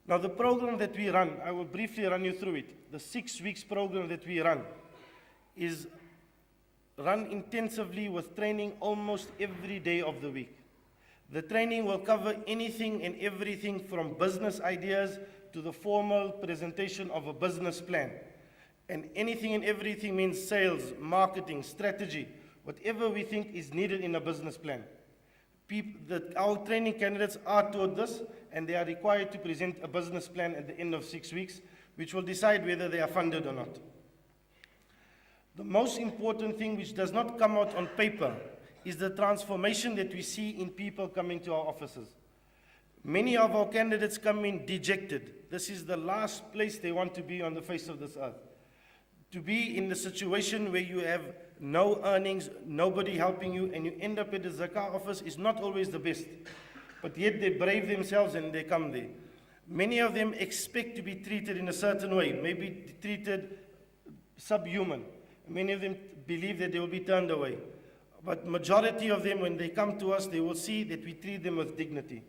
Now the program that we run, I will briefly run you through it. The 6 weeks program that we run is run intensively with training almost every day of the week. The training will cover anything and everything from business ideas to the formal presentation of a business plan. And anything and everything means sales, marketing, strategy, whatever we think is needed in a business plan. Our training candidates are taught this, and they are required to present a business plan at the end of 6 weeks, which will decide whether they are funded or not. The most important thing which does not come out on paper is the transformation that we see in people coming to our offices. Many of our candidates come in dejected. This is the last place they want to be on the face of this earth. To be in the situation where you have no earnings, nobody helping you, and you end up at the Zakah office is not always the best. But yet they brave themselves and they come there. Many of them expect to be treated in a certain way, maybe treated subhuman. Many of them believe that they will be turned away. But majority of them, when they come to us, they will see that we treat them with dignity,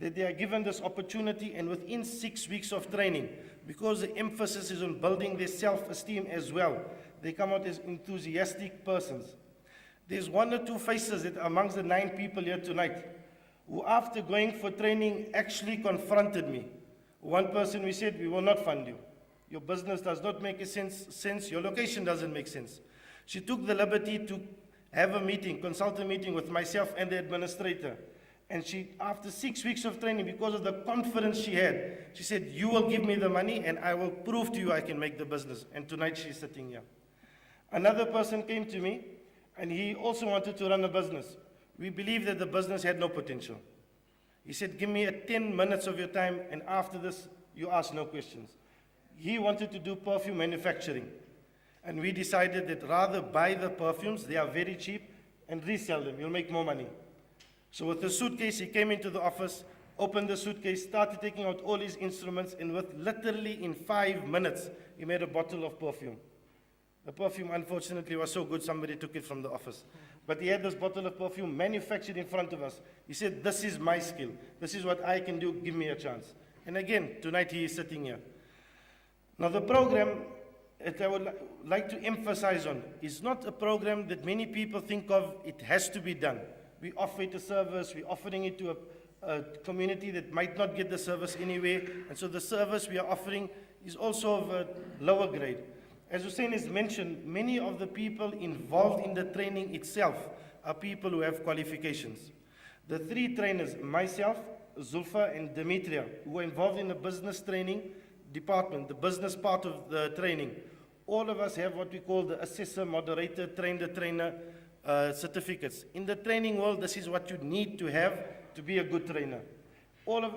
that they are given this opportunity, and within 6 weeks of training, because the emphasis is on building their self-esteem as well, they come out as enthusiastic persons. There's 1 or 2 faces that amongst the 9 people here tonight, who after going for training actually confronted me. One person, we said, we will not fund you. Your business does not make sense, your location doesn't make sense. She took the liberty to have a meeting, consult a meeting with myself and the administrator. And she, after 6 weeks of training, because of the confidence she had, she said, you will give me the money and I will prove to you I can make the business. And tonight she's sitting here. Another person came to me and he also wanted to run a business. We believed that the business had no potential. He said, give me 10 minutes of your time and after this, you ask no questions. He wanted to do perfume manufacturing. And we decided that rather buy the perfumes, they are very cheap, and resell them, you'll make more money. So with the suitcase, he came into the office, opened the suitcase, started taking out all his instruments, and with literally in 5 minutes, he made a bottle of perfume. The perfume, unfortunately, was so good, somebody took it from the office. But he had this bottle of perfume manufactured in front of us. He said, this is my skill. This is what I can do. Give me a chance. And again, tonight he is sitting here. Now the program that I would like to emphasize on is not a program that many people think of, it has to be done. We offer it a service, we're offering it to a community that might not get the service anyway, and so the service we are offering is also of a lower grade. As Hussein has mentioned, many of the people involved in the training itself are people who have qualifications. The 3 trainers, myself, Zulfa and Demetria, who are involved in the business training department, the business part of the training, all of us have what we call the assessor, moderator, trainer certificates. In the training world, this is what you need to have to be a good trainer. All of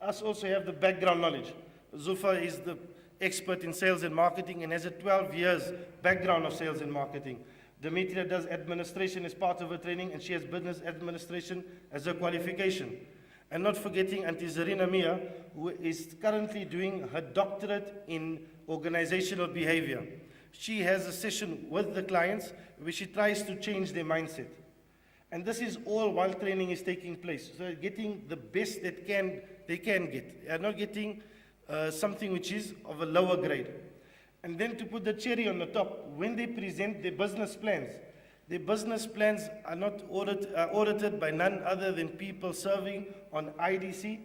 us also have the background knowledge. Zulfa is the expert in sales and marketing and has a 12 years background of sales and marketing. Demetria does administration as part of her training, and she has business administration as a qualification. And not forgetting Auntie Zarina Mia, who is currently doing her doctorate in organizational behavior. She has a session with the clients where she tries to change their mindset. And this is all while training is taking place. So they're getting the best that they can get. They are not getting something which is of a lower grade. And then to put the cherry on the top, when they present their business plans are not audited by none other than people serving on IDC,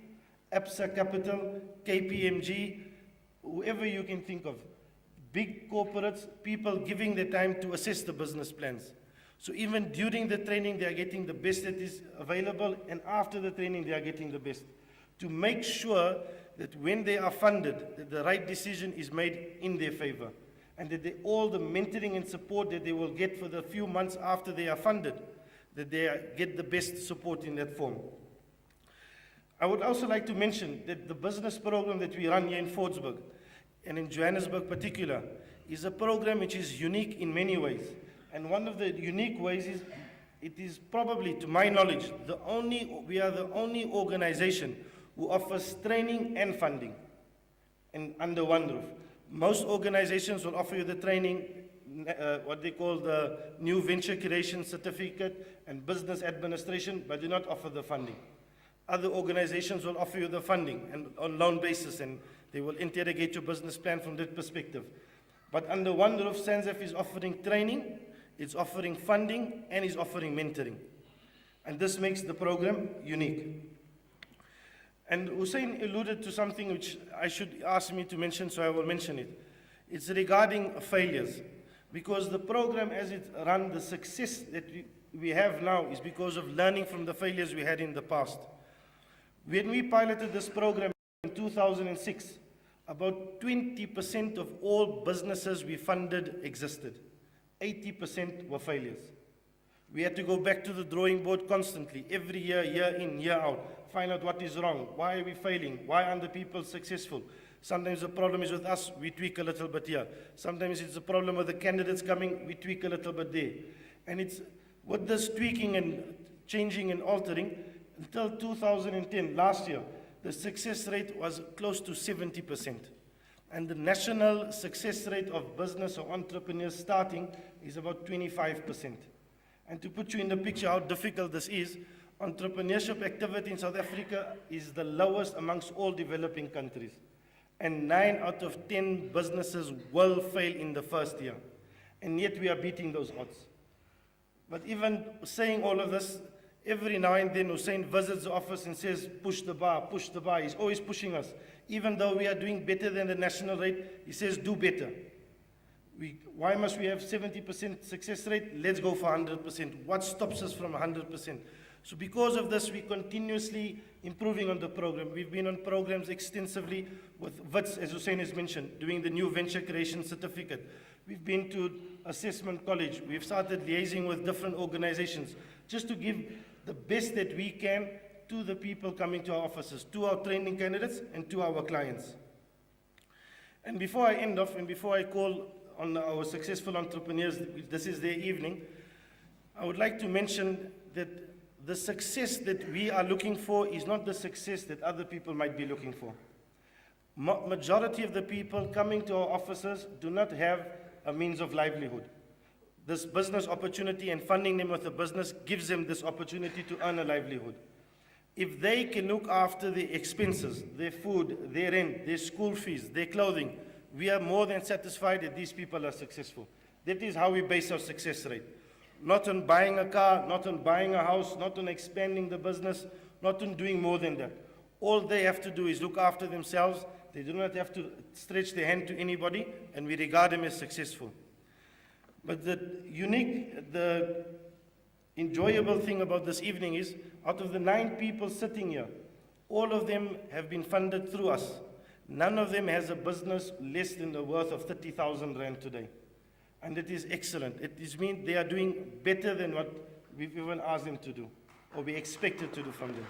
APSA Capital, KPMG, whoever you can think of. Big corporates, people giving their time to assess the business plans. So even during the training, they are getting the best that is available, and after the training, they are getting the best. To make sure that when they are funded, that the right decision is made in their favor, and that all the mentoring and support that they will get for the few months after they are funded, that they get the best support in that form. I would also like to mention that the business program that we run here in Fordsburg, and in Johannesburg particular, is a program which is unique in many ways. And one of the unique ways is, it is probably, to my knowledge, we are the only organization who offers training and funding under one roof. Most organizations will offer you the training, what they call the New Venture Creation Certificate and Business Administration, but do not offer the funding. Other organizations will offer you the funding and on loan basis, and they will interrogate your business plan from that perspective. But under one roof, SANZAF is offering training, it's offering funding, and is offering mentoring. And this makes the program unique. And Hussein alluded to something which I should ask me to mention, so I will mention it. It's regarding failures. Because the program as it's run, the success that we have now is because of learning from the failures we had in the past. When we piloted this program in 2006, about 20% of all businesses we funded existed. 80% were failures. We had to go back to the drawing board constantly, every year, year in, year out, find out what is wrong, why are we failing, why aren't the people successful? Sometimes the problem is with us, we tweak a little bit here. Sometimes it's a problem with the candidates coming, we tweak a little bit there. And it's with this tweaking and changing and altering, until 2010, last year, the success rate was close to 70%. And the national success rate of business or entrepreneurs starting is about 25%. And to put you in the picture how difficult this is, entrepreneurship activity in South Africa is the lowest amongst all developing countries. And 9 out of 10 businesses will fail in the first year. And yet we are beating those odds. But even saying all of this, every now and then Hussein visits the office and says, push the bar, push the bar. He's always pushing us. Even though we are doing better than the national rate, he says, do better. Why must we have 70% success rate? Let's go for 100%. What stops us from 100%? So because of this, we're continuously improving on the program. We've been on programs extensively with WITS, as Hussein has mentioned, doing the new venture creation certificate. We've been to assessment college. We've started liaising with different organizations just to give the best that we can to the people coming to our offices, to our training candidates, and to our clients. And before I end off, and before I call on our successful entrepreneurs, this is their evening, I would like to mention that the success that we are looking for is not the success that other people might be looking for. Majority of the people coming to our offices do not have a means of livelihood. This business opportunity and funding them with a business gives them this opportunity to earn a livelihood. If they can look after the expenses, their food, their rent, their school fees, their clothing, we are more than satisfied that these people are successful. That is how we base our success rate. Not on buying a car, not on buying a house, not on expanding the business, not on doing more than that. All they have to do is look after themselves. They do not have to stretch their hand to anybody, and we regard them as successful. But the enjoyable thing about this evening is, out of the 9 people sitting here, all of them have been funded through us. None of them has a business less than the worth of 30,000 Rand today. And it is excellent. It means they are doing better than what we've even asked them to do, or we expected to do from them.